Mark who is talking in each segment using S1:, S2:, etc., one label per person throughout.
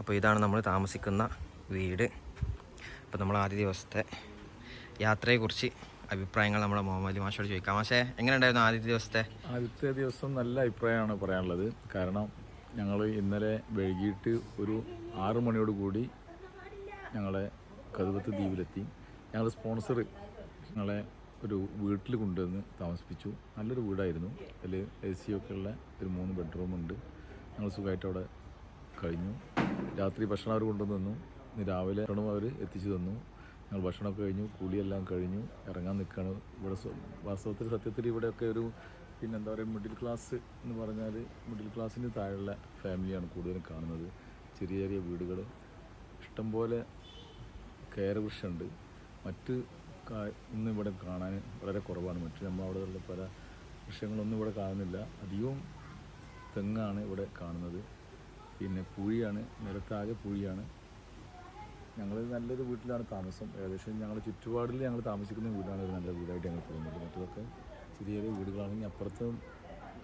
S1: അപ്പോൾ ഇതാണ് നമ്മൾ താമസിക്കുന്ന വീട്. അപ്പോൾ നമ്മൾ ആദ്യ ദിവസത്തെ യാത്രയെക്കുറിച്ച് അഭിപ്രായങ്ങൾ നമ്മുടെ മുഹമ്മദ് മാഷോട് ചോദിക്കാം. മാഷേ, എങ്ങനെയുണ്ടായിരുന്നു ആദ്യത്തെ
S2: ദിവസം? നല്ല അഭിപ്രായമാണ് പറയാനുള്ളത്. കാരണം ഞങ്ങൾ ഇന്നലെ വൈകിട്ട് ഒരു 6 മണിയോട് കൂടി ഞങ്ങളെ കതുവത്ത് ദ്വീപിലെത്തി. ഞങ്ങളുടെ സ്പോൺസർ ഞങ്ങളെ ഒരു വീട്ടിൽ കൊണ്ടുവന്ന് താമസിപ്പിച്ചു. നല്ലൊരു വീടായിരുന്നു. അതിൽ AC ഒക്കെ ഉള്ള ഒരു 3 ബെഡ്റൂമുണ്ട്. ഞങ്ങൾ സുഖമായിട്ട് അവിടെ കഴിഞ്ഞു. രാത്രി ഭക്ഷണം അവർ കൊണ്ടുവന്നു. ഇന്ന് രാവിലെ അവർ എത്തിച്ചു തന്നു. ഞങ്ങൾ ഭക്ഷണമൊക്കെ കഴിഞ്ഞു, കുളിയെല്ലാം കഴിഞ്ഞു ഇറങ്ങാൻ നിൽക്കുകയാണ്. ഇവിടെ സത്യത്തിൽ ഇവിടെയൊക്കെ ഒരു എന്താ പറയുക, മിഡിൽ ക്ലാസ് എന്ന് പറഞ്ഞാൽ മിഡിൽ ക്ലാസ്സിന് താഴെയുള്ള ഫാമിലിയാണ് കൂടുതലും കാണുന്നത്. ചെറിയ ചെറിയ വീടുകൾ, ഇഷ്ടംപോലെ കയറുവൃക്ഷമുണ്ട്. മറ്റ് ഒന്നും ഇവിടെ കാണാൻ വളരെ കുറവാണ്. മറ്റ് നമ്മളവിടെയുള്ള പല വൃക്ഷങ്ങളൊന്നും ഇവിടെ കാണുന്നില്ല. അധികവും തെങ്ങാണ് ഇവിടെ കാണുന്നത്. പിന്നെ പൂഴിയാണ്, നിലത്താകെ പൂഴിയാണ്. ഞങ്ങൾ നല്ലൊരു വീട്ടിലാണ് താമസം. ഏകദേശം ഞങ്ങളുടെ ചുറ്റുപാടിൽ ഞങ്ങൾ താമസിക്കുന്ന വീടാണ് ഒരു നല്ല വീടായിട്ട് ഞങ്ങൾ തോന്നുന്നത്. മറ്റതൊക്കെ ചെറിയ ചെറിയ വീടുകളാണെങ്കിൽ അപ്പുറത്ത്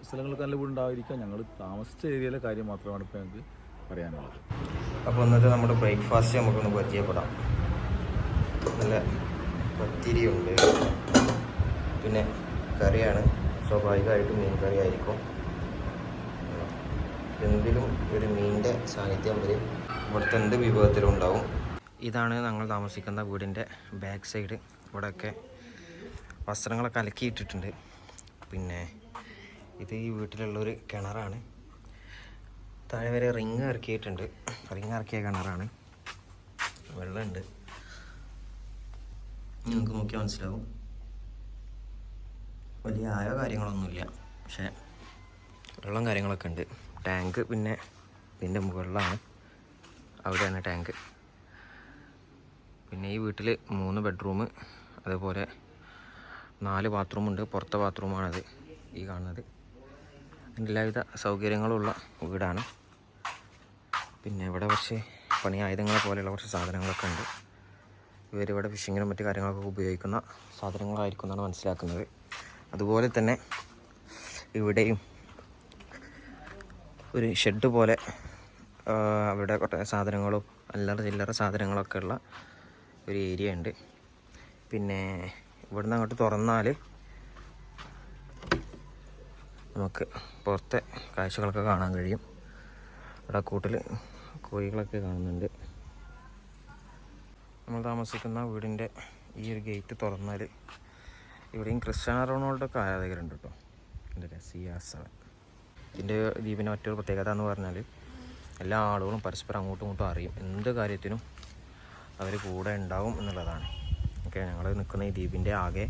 S2: സ്ഥലങ്ങൾക്ക് നല്ല വീടുണ്ടായിരിക്കാം. ഞങ്ങൾ താമസിച്ച ഏരിയയിലെ കാര്യം മാത്രമാണ് ഇപ്പോൾ ഞങ്ങൾക്ക് പറയാനുള്ളത്.
S1: അപ്പോൾ ഇന്നത്തെ നമ്മുടെ ബ്രേക്ക്ഫാസ്റ്റ് നമുക്കൊന്ന് പരിചയപ്പെടാം. നല്ല പത്തിരിയുണ്ട്, പിന്നെ കറിയാണ്. സ്വാഭാവികമായിട്ടും മീൻ കറി ആയിരിക്കും. എന്തിലും ഒരു മീനിൻ്റെ സാന്നിധ്യം വരെ ഇവിടുത്തെ എന്ത് വിഭവത്തിലും ഉണ്ടാവും. ഇതാണ് ഞങ്ങൾ താമസിക്കുന്ന വീടിൻ്റെ ബാക്ക് സൈഡ്. ഇവിടെയൊക്കെ വസ്ത്രങ്ങളൊക്കെ അലക്കിയിട്ടിട്ടുണ്ട്. പിന്നെ ഇത് ഈ വീട്ടിലുള്ളൊരു കിണറാണ്. താഴെ വരെ റിങ് ഇറക്കിയിട്ടുണ്ട്. റിങ് ഇറക്കിയ കിണറാണ്. വെള്ളമുണ്ട്, നിങ്ങൾക്ക് നോക്കിയാൽ മനസ്സിലാവും. വലിയ ആയ കാര്യങ്ങളൊന്നുമില്ല, പക്ഷേ വെള്ളം കാര്യങ്ങളൊക്കെ ഉണ്ട്. ടാങ്ക് പിന്നെ ഇതിൻ്റെ മുകളിലാണ്, അവിടെയാണ് ടാങ്ക്. പിന്നെ ഈ വീട്ടിൽ 3 ബെഡ്റൂം, അതുപോലെ 4 ബാത്റൂമുണ്ട്. പുറത്തെ ബാത്റൂമാണത് ഈ കാണുന്നത്. എല്ലാവിധ സൗകര്യങ്ങളുള്ള വീടാണ്. പിന്നെ ഇവിടെ കുറച്ച് പണി ആയുധങ്ങളെ പോലെയുള്ള കുറച്ച് സാധനങ്ങളൊക്കെ ഉണ്ട്. ഇവരിവിടെ ഫിഷിങ്ങിനും മറ്റു കാര്യങ്ങളൊക്കെ ഉപയോഗിക്കുന്ന സാധനങ്ങളായിരിക്കും എന്നാണ് മനസ്സിലാക്കുന്നത്. അതുപോലെ തന്നെ ഇവിടെയും ഒരു ഷെഡ് പോലെ അവിടെ കുറേ സാധനങ്ങളും അല്ലറ ചില്ലറ സാധനങ്ങളൊക്കെ ഉള്ള ഒരു ഏരിയ ഉണ്ട്. പിന്നെ ഇവിടുന്ന് അങ്ങോട്ട് തുറന്നാൽ നമുക്ക് പുറത്തെ കാഴ്ചകളൊക്കെ കാണാൻ കഴിയും. ഇവിടെ കൂട്ടിൽ കോഴികളൊക്കെ കാണുന്നുണ്ട്. നമ്മൾ താമസിക്കുന്ന വീടിൻ്റെ ഈ ഒരു ഗേറ്റ് തുറന്നാൽ ഇവിടെയും ക്രിസ്ത്യാനോ റൊണാൾഡോക്കെ ആരാധകരുണ്ട് കേട്ടോ. ഇതിൻ്റെ CR7. ഇതിൻ്റെ ദ്വീപിൻ്റെ മറ്റൊരു പ്രത്യേകത എന്ന് പറഞ്ഞാൽ എല്ലാ ആളുകളും പരസ്പരം അങ്ങോട്ടും ഇങ്ങോട്ടും അറിയും. എന്ത് കാര്യത്തിനും അവർ കൂടെ ഉണ്ടാവും എന്നുള്ളതാണ്. ഓക്കെ, ഞങ്ങൾ നിൽക്കുന്ന ഈ ദ്വീപിൻ്റെ ആകെ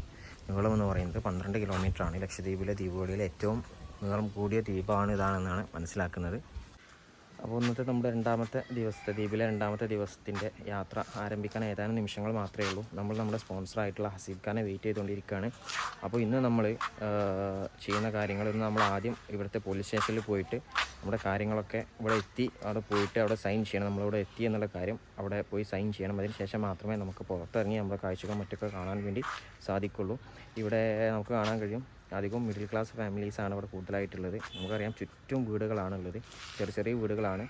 S1: നീളം എന്ന് പറയുന്നത് 12 കിലോമീറ്ററാണ്. ലക്ഷദ്വീപിലെ ദ്വീപുകളിൽ ഏറ്റവും നീളം കൂടിയ ദ്വീപാണ് ഇതാണെന്നാണ് മനസ്സിലാക്കുന്നത്. അപ്പോൾ ഇന്നത്തെ നമ്മുടെ ദ്വീപിലെ രണ്ടാമത്തെ ദിവസത്തിൻ്റെ യാത്ര ആരംഭിക്കാൻ ഏതാനും നിമിഷങ്ങൾ മാത്രമേ ഉള്ളൂ. നമ്മൾ നമ്മുടെ സ്പോൺസറായിട്ടുള്ള ഹസീബ് ഖാനെ വെയിറ്റ് ചെയ്തുകൊണ്ടിരിക്കുകയാണ്. അപ്പോൾ ഇന്ന് നമ്മൾ ചെയ്യുന്ന കാര്യങ്ങൾ, ഇന്ന് നമ്മൾ ആദ്യം ഇവിടുത്തെ പോലീസ് സ്റ്റേഷനിൽ പോയിട്ട് നമ്മുടെ കാര്യങ്ങളൊക്കെ ഇവിടെ എത്തി അവിടെ പോയിട്ട് അവിടെ സൈൻ ചെയ്യണം. നമ്മളിവിടെ എത്തി എന്നുള്ള കാര്യം അവിടെ പോയി സൈൻ ചെയ്യണം. അതിന് ശേഷം മാത്രമേ നമുക്ക് പുറത്തിറങ്ങി നമ്മുടെ കാഴ്ചകൾ മറ്റൊക്കെ കാണാൻ വേണ്ടി സാധിക്കുള്ളൂ. ഇവിടെ നമുക്ക് കാണാൻ കഴിയും അധികം മിഡിൽ ക്ലാസ് ഫാമിലീസാണ് ഇവിടെ കൂടുതലായിട്ടുള്ളത്. നമുക്കറിയാം ചുറ്റും വീടുകളാണുള്ളത്, ചെറിയ ചെറിയ വീടുകളാണ്.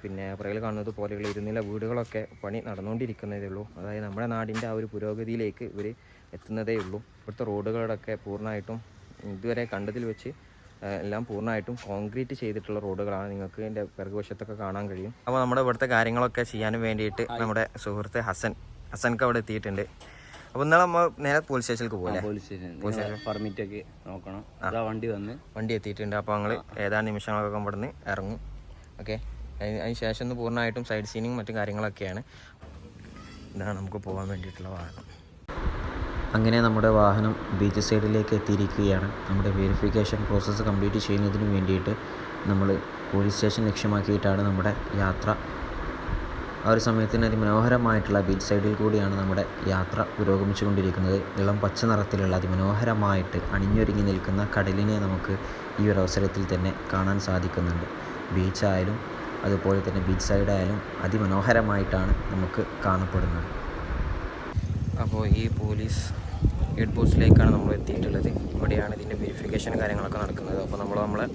S1: പിന്നെ പുറകിൽ കാണുന്നത് പോലെയുള്ള 2 നില വീടുകളൊക്കെ പണി നടന്നുകൊണ്ടിരിക്കുന്നതേ ഉള്ളൂ. അതായത് നമ്മുടെ നാടിൻ്റെ ആ ഒരു പുരോഗതിയിലേക്ക് ഇവർ എത്തുന്നതേ ഉള്ളൂ. ഇവിടുത്തെ റോഡുകളൊക്കെ പൂർണ്ണമായിട്ടും ഇതുവരെ കണ്ടതിൽ വെച്ച് എല്ലാം പൂർണ്ണമായിട്ടും കോൺക്രീറ്റ് ചെയ്തിട്ടുള്ള റോഡുകളാണ്. നിങ്ങൾക്ക് എൻ്റെ പിറകുവശത്തൊക്കെ കാണാൻ കഴിയും. അപ്പോൾ നമ്മുടെ ഇവിടുത്തെ കാര്യങ്ങളൊക്കെ ചെയ്യാനും വേണ്ടിയിട്ട് നമ്മുടെ സുഹൃത്ത് ഹസൻക്ക് അവിടെ എത്തിയിട്ടുണ്ട്. അപ്പോൾ ഇന്നലെ നമ്മൾ നേരെ പോലീസ് സ്റ്റേഷനിലേക്ക് പോകില്ലേ? പോലീസ് സ്റ്റേഷൻ
S3: പെർമിറ്റ് ഒക്കെ നോക്കണം.
S1: വണ്ടി എത്തിയിട്ടുണ്ട്. അപ്പോൾ ഞങ്ങൾ ഏതാനും നിമിഷങ്ങളൊക്കെ ഇവിടുന്ന് ഇറങ്ങും. ഓക്കെ, അതിന് ശേഷം ഒന്ന് പൂർണ്ണമായിട്ടും സൈഡ് സീനിങ് മറ്റു കാര്യങ്ങളൊക്കെയാണ്. ഇതാണ് നമുക്ക് പോകാൻ വേണ്ടിയിട്ടുള്ള വാഹനം.
S4: അങ്ങനെ നമ്മുടെ വാഹനം ബീച്ച് സൈഡിലേക്ക് എത്തിയിരിക്കുകയാണ്. നമ്മുടെ വെരിഫിക്കേഷൻ പ്രോസസ്സ് കംപ്ലീറ്റ് ചെയ്യുന്നതിന് വേണ്ടിയിട്ട് നമ്മൾ പോലീസ് സ്റ്റേഷൻ ലക്ഷ്യമാക്കിയിട്ടാണ് നമ്മുടെ യാത്ര. ആ ഒരു സമയത്തിന് അതിമനോഹരമായിട്ടുള്ള ബീച്ച് സൈഡിൽ കൂടിയാണ് നമ്മുടെ യാത്ര പുരോഗമിച്ചു കൊണ്ടിരിക്കുന്നത്. ഇളം പച്ച നിറത്തിലുള്ള അതിമനോഹരമായിട്ട് അണിഞ്ഞൊരുങ്ങി നിൽക്കുന്ന കടലിനെ നമുക്ക് ഈ ഒരു അവസരത്തിൽ തന്നെ കാണാൻ സാധിക്കുന്നുണ്ട്. ബീച്ചായാലും അതുപോലെ തന്നെ ബീച്ച് സൈഡായാലും അതിമനോഹരമായിട്ടാണ് നമുക്ക് കാണപ്പെടുന്നത്.
S1: അപ്പോൾ ഈ പോലീസ് ഹെഡ് പോസ്റ്റിലേക്കാണ് നമ്മൾ എത്തിയിട്ടുള്ളത്. ഇവിടെയാണ് ഇതിൻ്റെ വെരിഫിക്കേഷൻ കാര്യങ്ങളൊക്കെ നടക്കുന്നത്. അപ്പോൾ നമ്മളെ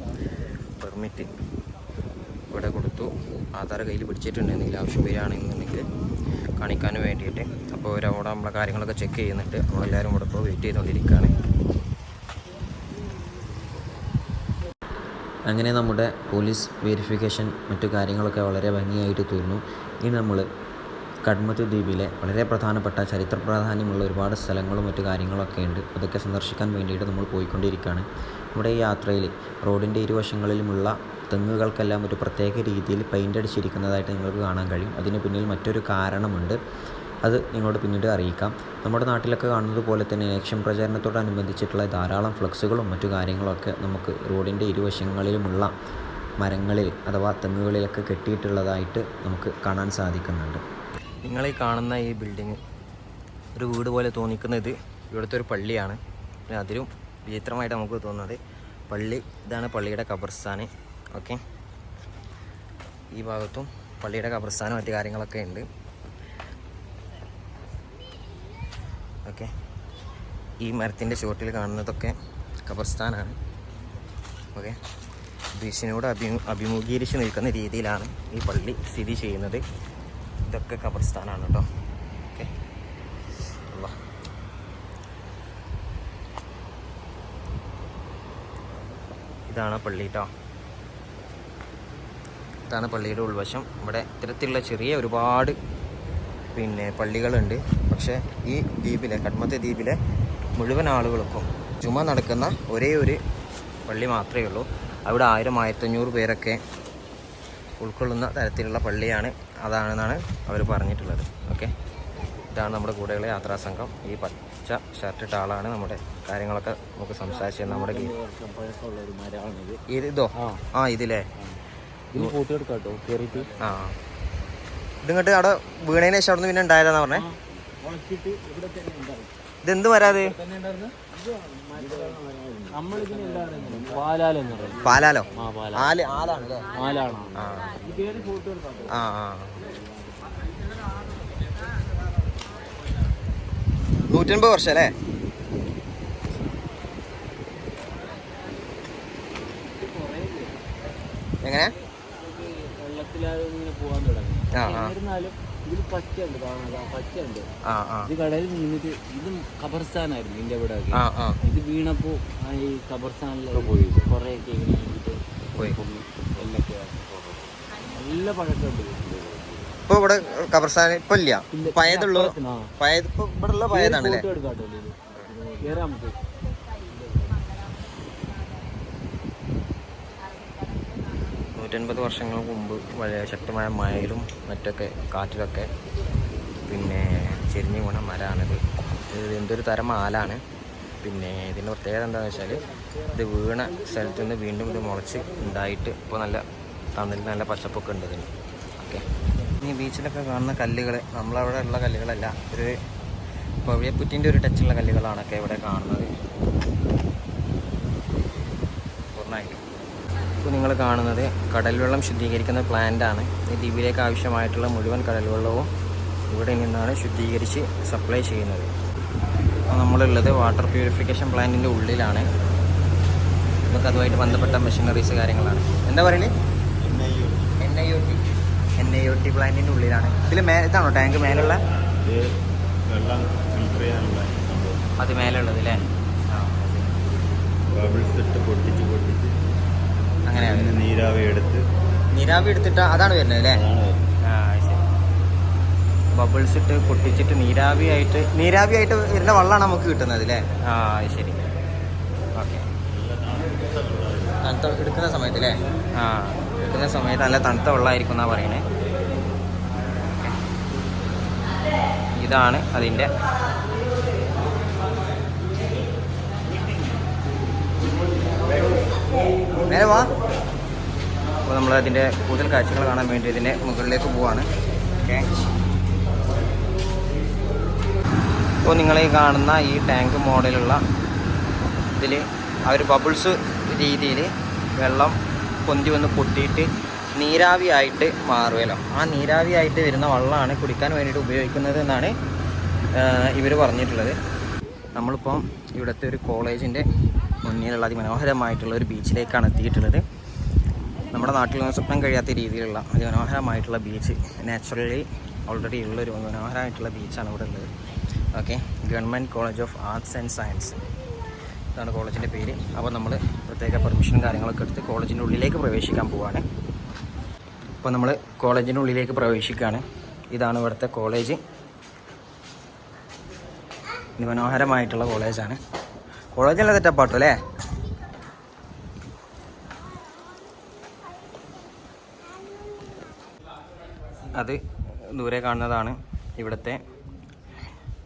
S1: പെർമിറ്റ് ഇവിടെ കൊടുത്തു. ആധാർ കയ്യിൽ പിടിച്ചിട്ടുണ്ട്, എന്തെങ്കിലും ആവശ്യം വരികയാണെന്നുണ്ടെങ്കിൽ കാണിക്കാൻ വേണ്ടിയിട്ട്. അപ്പോൾ അവരവിടെ നമ്മളെ കാര്യങ്ങളൊക്കെ ചെക്ക് ചെയ്യുന്നുണ്ട്. നമ്മളെല്ലാവരും ഇവിടെ ഇപ്പോൾ വെയിറ്റ് ചെയ്തുകൊണ്ടിരിക്കുകയാണ്.
S4: അങ്ങനെ നമ്മുടെ പോലീസ് വെരിഫിക്കേഷൻ മറ്റു കാര്യങ്ങളൊക്കെ വളരെ ഭംഗിയായിട്ട് തീർന്നു. ഇനി നമ്മൾ കഡ്മത്ത് ദ്വീപിലെ വളരെ പ്രധാനപ്പെട്ട ചരിത്ര പ്രാധാന്യമുള്ള ഒരുപാട് സ്ഥലങ്ങളും മറ്റു കാര്യങ്ങളൊക്കെ ഉണ്ട്. അതൊക്കെ സന്ദർശിക്കാൻ വേണ്ടിയിട്ട് നമ്മൾ പോയിക്കൊണ്ടിരിക്കുകയാണ്. നമ്മുടെ ഈ യാത്രയിൽ റോഡിൻ്റെ ഇരുവശങ്ങളിലുമുള്ള തെങ്ങുകൾക്കെല്ലാം ഒരു പ്രത്യേക രീതിയിൽ പെയിൻ്റ് അടിച്ചിരിക്കുന്നതായിട്ട് നിങ്ങൾക്ക് കാണാൻ കഴിയും. അതിന് പിന്നിൽ മറ്റൊരു കാരണമുണ്ട്, അത് നിങ്ങളോട് പിന്നീട് അറിയിക്കാം. നമ്മുടെ നാട്ടിലൊക്കെ കാണുന്നത് പോലെ തന്നെ ഇലക്ഷൻ പ്രചാരണത്തോടനുബന്ധിച്ചിട്ടുള്ള ധാരാളം ഫ്ലക്സുകളും മറ്റു കാര്യങ്ങളൊക്കെ നമുക്ക് റോഡിൻ്റെ ഇരുവശങ്ങളിലുമുള്ള മരങ്ങളിൽ അഥവാ തെങ്ങുകളിലൊക്കെ കെട്ടിയിട്ടുള്ളതായിട്ട് നമുക്ക് കാണാൻ സാധിക്കുന്നുണ്ട്.
S1: നിങ്ങൾ ഈ കാണുന്ന ഈ ബിൽഡിങ് ഒരു വീട് പോലെ തോന്നിക്കുന്നത് ഇവിടുത്തെ ഒരു പള്ളിയാണ്. പിന്നെ അതിലും വിചിത്രമായിട്ട് നമുക്ക് തോന്നുന്നത് പള്ളി, ഇതാണ് പള്ളിയുടെ ഖബർസ്ഥാൻ. ഓക്കെ, ഈ ഭാഗത്തും പള്ളിയുടെ ഖബർസ്ഥാനും മറ്റു കാര്യങ്ങളൊക്കെ ഉണ്ട്. ഓക്കെ, ഈ മരത്തിൻ്റെ ചുവട്ടിൽ കാണുന്നതൊക്കെ ഖബർസ്ഥാനാണ്. ഓക്കെ, ബീച്ചിനോട് അഭിമുഖീകരിച്ച് നിൽക്കുന്ന രീതിയിലാണ് ഈ പള്ളി സ്ഥിതി ചെയ്യുന്നത്. ഇതൊക്കെ ഖബർസ്ഥാനാണ് കേട്ടോ. ഓക്കെ, ഇതാണ് പള്ളി കേട്ടോ. ഇതാണ് പള്ളിയുടെ ഉൾവശം. ഇവിടെ ഇത്തരത്തിലുള്ള ചെറിയ ഒരുപാട് പള്ളികളുണ്ട്. പക്ഷേ ഈ ദ്വീപിലെ കഡ്മത്ത് ദ്വീപിലെ മുഴുവൻ ആളുകൾക്കും ജുമ നടക്കുന്ന ഒരേ ഒരു പള്ളി മാത്രമേ ഉള്ളൂ. അവിടെ 1000-1500 പേരൊക്കെ ഉൾക്കൊള്ളുന്ന തരത്തിലുള്ള പള്ളിയാണ്, അതാണെന്നാണ് അവർ പറഞ്ഞിട്ടുള്ളത്. ഓക്കെ, ഇതാണ് നമ്മുടെ കൂടെയുള്ള യാത്രാ സംഘം. ഈ പച്ച ഷർട്ടിട്ട ആളാണ് നമ്മുടെ കാര്യങ്ങളൊക്കെ നമുക്ക് സംസാരിച്ചത്. നമ്മുടെ ഇതോ ഇതില്ലേ ഇതിങ്ങോട്ട് അവിടെ വീണതിന് ശേഷം അവിടെ നിന്ന് പിന്നെ ഉണ്ടായതാന്ന് പറഞ്ഞേ. ഇതെന്ത് വരാത്? പാലാലോ? ആലാണല്ലേ? 150 വർഷം അല്ലേ? എങ്ങനെ
S3: പോകാൻ തുടങ്ങി. ഇതിൽ പച്ചയുണ്ട്, പച്ചയുണ്ട്. ഇത് കടലിൽ നിന്നിട്ട് ഇത് ഖബർസ്ഥാനായിരുന്നു ഇതിന്റെ ഇവിടെ. ഇത് വീണപ്പോ ഈ ഖബർസ്ഥാനിൽ പോയി കൊറേയൊക്കെ ഇങ്ങനെ നല്ല പഴക്കമുണ്ട്.
S1: ഇപ്പൊ ഇവിടെ ഖബർസ്ഥാൻ ഇപ്പൊ ഇല്ല, പഴയതുള്ളൂ. പഴയത് ഇപ്പൊ ഇവിടെ ഉള്ള പഴയതാണല്ലേ?
S3: കേറാം നമുക്ക്.
S1: 150 വർഷങ്ങൾക്ക് മുമ്പ് വളരെ ശക്തമായ മഴയിലും മറ്റൊക്കെ കാറ്റിലൊക്കെ ചെരിഞ്ഞു വീണ മരമാണിത്. ഇത് എന്തൊരു തരം ആലാണ്. ഇതിൻ്റെ പ്രത്യേകത എന്താണെന്ന് വെച്ചാൽ ഇത് വീണ സ്ഥലത്ത് നിന്ന് വീണ്ടും ഇത് മുളച്ച് ഉണ്ടായിട്ട് ഇപ്പോൾ നല്ല തണലിൽ നല്ല പച്ചപ്പൊക്കെ ഉണ്ട് ഇതിന്. ഓക്കെ, ഈ ബീച്ചിലൊക്കെ കാണുന്ന കല്ലുകൾ നമ്മളവിടെ ഉള്ള കല്ലുകളല്ല, ഒരു പവിഴപ്പുറ്റിൻ്റെ ഒരു ടച്ചുള്ള കല്ലുകളാണൊക്കെ ഇവിടെ കാണുന്നത് പൂർണ്ണമായിട്ടും. ഇപ്പോൾ നിങ്ങൾ കാണുന്നത് കടൽ വെള്ളം ശുദ്ധീകരിക്കുന്ന പ്ലാന്റാണ്. ഈ ദ്വീപിലേക്ക് ആവശ്യമായിട്ടുള്ള മുഴുവൻ കടൽ വെള്ളവും ഇവിടെ നിന്നാണ് ശുദ്ധീകരിച്ച് സപ്ലൈ ചെയ്യുന്നത്. അപ്പോൾ നമ്മളുള്ളത് വാട്ടർ പ്യൂരിഫിക്കേഷൻ പ്ലാന്റിൻ്റെ ഉള്ളിലാണ്. നമുക്ക് അതുമായിട്ട് ബന്ധപ്പെട്ട മെഷീനറീസ് കാര്യങ്ങളാണ്. എന്താ പറയല്? NIOT പ്ലാന്റിൻ്റെ ഉള്ളിലാണ്. ഇതിൽ ഇതാണോ ടാങ്ക് മേലുള്ള? അത് മേലുള്ളത് അല്ലേ? അങ്ങനെയാണ്. നീരാവി എടുത്തിട്ട് അതാണ് വരുന്നത് അല്ലേ? ശരി. ബബിൾസ് ഇട്ട് പൊട്ടിച്ചിട്ട് നീരാവിയായിട്ട് വരുന്ന വെള്ളമാണ് നമുക്ക് കിട്ടുന്നത് അല്ലേ? ശരി. ഓക്കെ, തണുത്ത എടുക്കുന്ന സമയത്ത് അല്ലേ? എടുക്കുന്ന സമയത്ത് നല്ല തണുത്ത വെള്ളമായിരിക്കും എന്നാണ് പറയണേ. ഇതാണ് അതിൻ്റെ നേരെ വാ. അപ്പോൾ നമ്മൾ അതിൻ്റെ കൂടുതൽ കാഴ്ചകൾ കാണാൻ വേണ്ടി ഇതിൻ്റെ മുകളിലേക്ക് പോവാണ്. ഓക്കെ, ഇപ്പോൾ നിങ്ങൾ ഈ കാണുന്ന ഈ ടാങ്ക് മോഡലുള്ള ഇതിൽ ആ ഒരു ബബിൾസ് രീതിയിൽ വെള്ളം പൊന്തി വന്ന് പൊട്ടിയിട്ട് നീരാവിയായിട്ട് മാറുമല്ലോ. ആ നീരാവിയായിട്ട് വരുന്ന വെള്ളമാണ് കുടിക്കാൻ വേണ്ടിയിട്ട് ഉപയോഗിക്കുന്നത് എന്നാണ് ഇവർ പറഞ്ഞിട്ടുള്ളത്. നമ്മളിപ്പം ഇവിടുത്തെ ഒരു കോളേജിൻ്റെ മുന്നിലുള്ള അതിമനോഹരമായിട്ടുള്ള ഒരു ബീച്ചിലേക്കാണ് എത്തിയിട്ടുള്ളത്. നമ്മുടെ നാട്ടിലൊന്നും സ്വപ്നം കഴിയാത്ത രീതിയിലുള്ള മനോഹരമായിട്ടുള്ള ബീച്ച്, നാച്ചുറലി ഓൾറെഡി ഉള്ളൊരു മനോഹരമായിട്ടുള്ള ബീച്ചാണ് ഇവിടെ ഉള്ളത്. Okay, government college of arts and science ഇതാണ് കോളേജിൻ്റെ പേര്. അപ്പോൾ നമ്മൾ പ്രത്യേക പെർമിഷനും കാര്യങ്ങളൊക്കെ എടുത്ത് കോളേജിൻ്റെ ഉള്ളിലേക്ക് പ്രവേശിക്കാൻ പോവുകയാണ്. അപ്പോൾ നമ്മൾ കോളേജിൻ്റെ ഉള്ളിലേക്ക് പ്രവേശിക്കുകയാണ്. ഇതാണ് ഇവിടുത്തെ കോളേജ്. ഇത് മനോഹരമായിട്ടുള്ള കോളേജാണ്. കോളേജല്ല തെറ്റപ്പാട്ടോ അല്ലേ? അത് ദൂരെ കാണുന്നതാണ് ഇവിടുത്തെ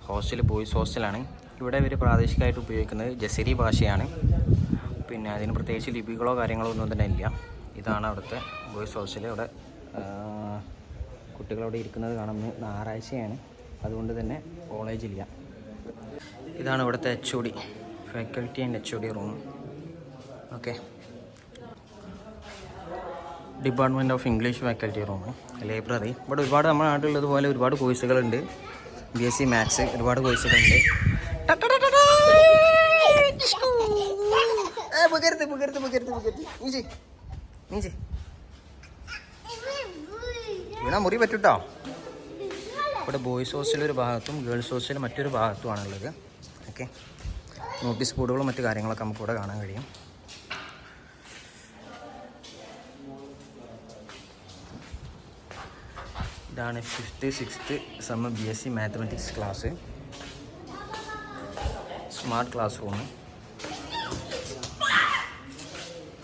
S1: ഹോസ്റ്റൽ, ബോയ്സ് ഹോസ്റ്റലാണ്. ഇവിടെ ഇവർ പ്രാദേശികമായിട്ട് ഉപയോഗിക്കുന്നത് ജസീരി ഭാഷയാണ്. പിന്നെ അതിന് പ്രത്യേകിച്ച് ലിപികളോ കാര്യങ്ങളോ ഒന്നും തന്നെ ഇല്ല. ഇതാണ് അവിടുത്തെ ബോയ്സ് ഹോസ്റ്റൽ. ഇവിടെ കുട്ടികളവിടെ ഇരിക്കുന്നത് കാണുന്നത് ഞായറാഴ്ചയാണ്, അതുകൊണ്ട് തന്നെ കോളേജില്ല. ഇതാണ് ഇവിടുത്തെ HOD, faculty and HOD room. Okay, department of English faculty room, library. ഇവിടെ ഒരുപാട് നമ്മുടെ നാട്ടിലുള്ളതുപോലെ ഒരുപാട് കോഴ്സുകളുണ്ട്. BSc മാത്സ് ഒരുപാട് കോഴ്സുകളുണ്ട്. വീണാ മുറി പറ്റൂട്ടോ. ഇവിടെ ബോയ്സ് ഹോസ്റ്റൽ ഒരു ഭാഗത്തും ഗേൾസ് ഹോസ്റ്റൽ മറ്റൊരു ഭാഗത്തുമാണുള്ളത്. ഓക്കെ, നോട്ടീസ് ബോർഡുകളും മറ്റു കാര്യങ്ങളൊക്കെ നമുക്ക് ഇവിടെ കാണാൻ കഴിയും. ഇതാണ് 5th 6th sem BSc mathematics class. Smart class room.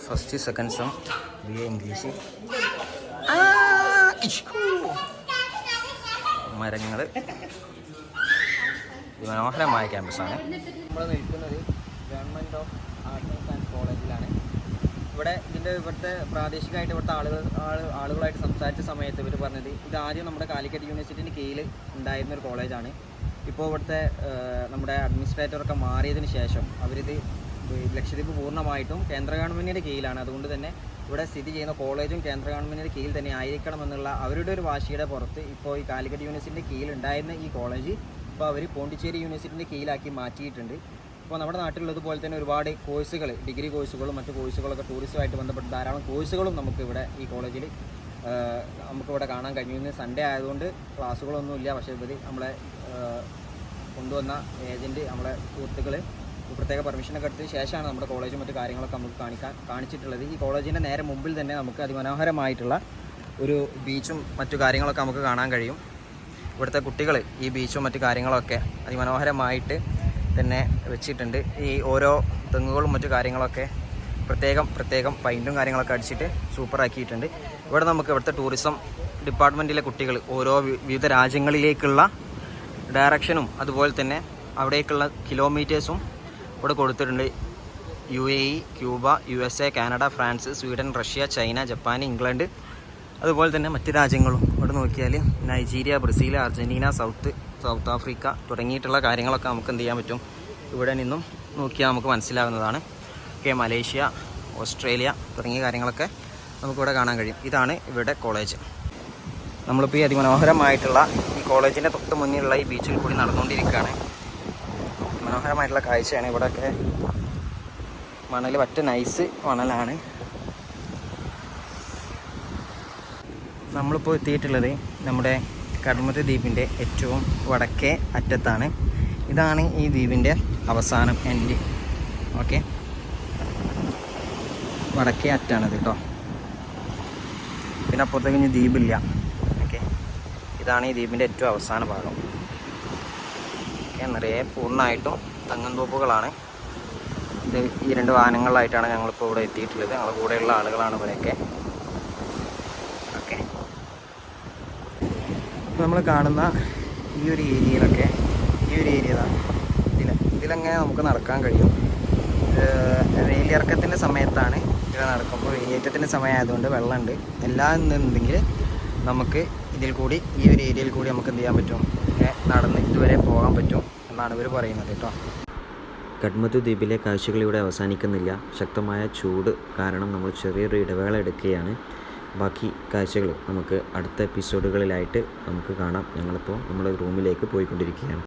S1: 1st 2nd sem BA English. മരങ്ങൾ. മനോഹരമായ ക്യാമ്പസാണ്. നമ്മൾ നിൽക്കുന്നത് government of arts and science കോളേജിലാണ്. ഇവിടുത്തെ പ്രാദേശികമായിട്ട് ഇവിടുത്തെ ആളുകളായിട്ട് സംസാരിച്ച സമയത്ത് ഇവർ പറഞ്ഞത് ഇത് ആദ്യം നമ്മുടെ കാലിക്കറ്റ് യൂണിവേഴ്സിറ്റിൻ്റെ കീഴിൽ ഉണ്ടായിരുന്നൊരു കോളേജാണ്. ഇപ്പോൾ ഇവിടുത്തെ നമ്മുടെ അഡ്മിനിസ്ട്രേറ്ററൊക്കെ മാറിയതിന് ശേഷം അവരിത് ലക്ഷദ്വീപ് പൂർണ്ണമായിട്ടും കേന്ദ്ര ഗവൺമെൻറ്റിൻ്റെ കീഴിലാണ്. അതുകൊണ്ട് തന്നെ ഇവിടെ സ്ഥിതി ചെയ്യുന്ന കോളേജും കേന്ദ്ര ഗവൺമെൻറ്റിൻ്റെ കീഴിൽ തന്നെ ആയിരിക്കണമെന്നുള്ള അവരുടെ ഒരു വാശിയുടെ പുറത്ത് ഇപ്പോൾ ഈ കാലിക്കറ്റ് യൂണിവേഴ്സിറ്റിൻ്റെ കീഴിലുണ്ടായിരുന്ന ഈ കോളേജ് ഇപ്പോൾ അവർ പോണ്ടിച്ചേരി യൂണിവേഴ്സിറ്റിൻ്റെ കീഴിലാക്കി മാറ്റിയിട്ടുണ്ട്. ഇപ്പോൾ നമ്മുടെ നാട്ടിലുള്ളതുപോലെ തന്നെ ഒരുപാട് കോഴ്സുകൾ, ഡിഗ്രി കോഴ്സുകളും മറ്റു കോഴ്സുകളൊക്കെ ടൂറിസവുമായിട്ട് ബന്ധപ്പെട്ട് ധാരാളം കോഴ്സുകളും നമുക്കിവിടെ ഈ കോളേജിൽ നമുക്കിവിടെ കാണാൻ കഴിഞ്ഞു. ഇന്ന് സൺഡേ ആയതുകൊണ്ട് ക്ലാസ്സുകളൊന്നുമില്ല. പക്ഷേ ഇവർ നമ്മളെ കൊണ്ടുവന്ന ഏജൻറ്റ്, നമ്മളെ സുഹൃത്തുക്കൾ പ്രത്യേക പെർമിഷനൊക്കെ എടുത്തതിന് ശേഷമാണ് നമ്മുടെ കോളേജും മറ്റു കാര്യങ്ങളൊക്കെ നമുക്ക് കാണിച്ചിട്ടുള്ളത്. ഈ കോളേജിൻ്റെ നേരെ മുമ്പിൽ തന്നെ നമുക്ക് അതിമനോഹരമായിട്ടുള്ള ഒരു ബീച്ചും മറ്റു കാര്യങ്ങളൊക്കെ നമുക്ക് കാണാൻ കഴിയും. ഇവിടുത്തെ കുട്ടികൾ ഈ ബീച്ചും മറ്റു കാര്യങ്ങളൊക്കെ അതിമനോഹരമായിട്ട് തന്നെ വെച്ചിട്ടുണ്ട്. ഈ ഓരോ തെങ്ങുകളും മറ്റു കാര്യങ്ങളൊക്കെ പ്രത്യേകം പെയിൻറ്റും കാര്യങ്ങളൊക്കെ അടിച്ചിട്ട് സൂപ്പറാക്കിയിട്ടുണ്ട്. ഇവിടെ നമുക്ക് ഇവിടുത്തെ ടൂറിസം ഡിപ്പാർട്ട്മെൻറ്റിലെ കുട്ടികൾ ഓരോ വിവിധ രാജ്യങ്ങളിലേക്കുള്ള ഡയറക്ഷനും അതുപോലെ തന്നെ അവിടേക്കുള്ള കിലോമീറ്റേഴ്സും ഇവിടെ കൊടുത്തിട്ടുണ്ട്. UAE, Cuba, USA, Canada, France, Sweden, Russia, China, Japan, England, അതുപോലെ തന്നെ മറ്റ് രാജ്യങ്ങളും ഇവിടെ നോക്കിയാൽ Nigeria, Brazil, Argentina, south Africa തുടങ്ങിയിട്ടുള്ള കാര്യങ്ങളൊക്കെ നമുക്ക് എന്ത് ചെയ്യാൻ പറ്റും, ഇവിടെ നിന്നും നോക്കിയാൽ നമുക്ക് മനസ്സിലാകുന്നതാണ്. ഓക്കെ, മലേഷ്യ, ഓസ്ട്രേലിയ തുടങ്ങിയ കാര്യങ്ങളൊക്കെ നമുക്കിവിടെ കാണാൻ കഴിയും. ഇതാണ് ഇവിടെ കോളേജ്. നമ്മളിപ്പോൾ ഈ അതിമനോഹരമായിട്ടുള്ള ഈ കോളേജിൻ്റെ തൊട്ട് മുന്നിലുള്ള ഈ ബീച്ചിൽ കൂടി നടന്നുകൊണ്ടിരിക്കുകയാണ്. മനോഹരമായിട്ടുള്ള കാഴ്ചയാണ്. ഇവിടെയൊക്കെ മണൽ പറ്റ നൈസ് മണലാണ്. നമ്മളിപ്പോൾ എത്തിയിട്ടുള്ളത് നമ്മുടെ കടമത്ത് ദ്വീപിൻ്റെ ഏറ്റവും വടക്കേ അറ്റത്താണ്. ഇതാണ് ഈ ദ്വീപിൻ്റെ അവസാനം, എൻഡ്. ഓക്കെ, വടക്കേ അറ്റാണത് കേട്ടോ. പിന്നെ അപ്പുറത്തേക്ക് ഇനി ദ്വീപില്ല. ഓക്കെ, ഇതാണ് ഈ ദ്വീപിൻ്റെ ഏറ്റവും അവസാന ഭാഗം. ഓക്കെ, നിറയെ പൂർണ്ണമായിട്ടും തെങ്ങുംതോപ്പുകളാണ്. ഇത് ഈ 2 വാഹനങ്ങളിലായിട്ടാണ് ഞങ്ങളിപ്പോൾ ഇവിടെ എത്തിയിട്ടുള്ളത്. ഞങ്ങളുടെ കൂടെയുള്ള ആളുകളാണ് ഇവരൊക്കെ. ഓക്കെ, ഇപ്പോൾ നമ്മൾ കാണുന്ന ഈ ഒരു ഏരിയയിലൊക്കെ, ഈ ഒരു ഏരിയ ഇതിലങ്ങനെ നമുക്ക് നടക്കാൻ കഴിയും. വെയിലിറക്കത്തിൻ്റെ സമയത്താണ് ഇതിൽ നടക്കുമ്പോൾ. വെയിലേറ്റത്തിൻ്റെ സമയമായതുകൊണ്ട് വെള്ളമുണ്ട്. എന്നുണ്ടെങ്കിൽ നമുക്ക് ഇതിൽ കൂടി, ഈ ഒരു ഏരിയയിൽ കൂടി നമുക്ക് എന്ത് ചെയ്യാൻ പറ്റും, നടന്ന് ഇതുവരെ പോകാൻ പറ്റും എന്നാണ് ഇവർ പറയുന്നത് കേട്ടോ.
S4: കടമത്ത് ദ്വീപിലെ കാഴ്ചകൾ ഇവിടെ അവസാനിക്കുന്നില്ല. ശക്തമായ ചൂട് കാരണം നമ്മൾ ചെറിയൊരു ഇടവേള എടുക്കുകയാണ്. ബാക്കി കാഴ്ചകൾ നമുക്ക് അടുത്ത എപ്പിസോഡുകളിലായിട്ട് നമുക്ക് കാണാം. ഞങ്ങളിപ്പോൾ നമ്മുടെ റൂമിലേക്ക് പോയിക്കൊണ്ടിരിക്കുകയാണ്.